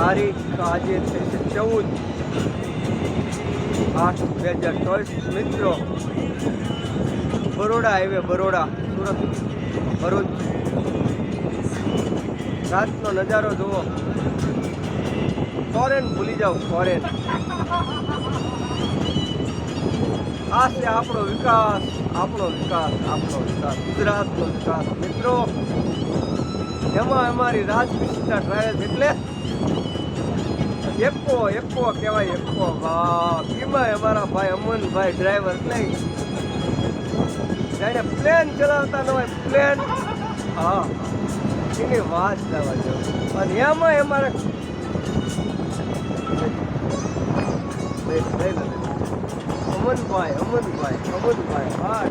તારીખ આજે થઈ છે 14/8/2024 મિત્રો બરોડા હાઈવે બરોડા સુરત ભરૂચ રાતનો નજારો જુઓ ફોરેન ભૂલી જાઓ ફોરેન આ છે આપણો વિકાસ ગુજરાતનો વિકાસ મિત્રો એમાં અમારી રાજપીસના ટ્રાવેલ્સ એટલે એકો કહેવાય એકો એમાં અમારા ભાઈ અમનભાઈ ડ્રાઈવર નહીં જાણે પ્લેન ચલાવતા ન હોય પ્લેન હા એની વાત જવા જેવું અને એમાં અમારે અમનભાઈ હા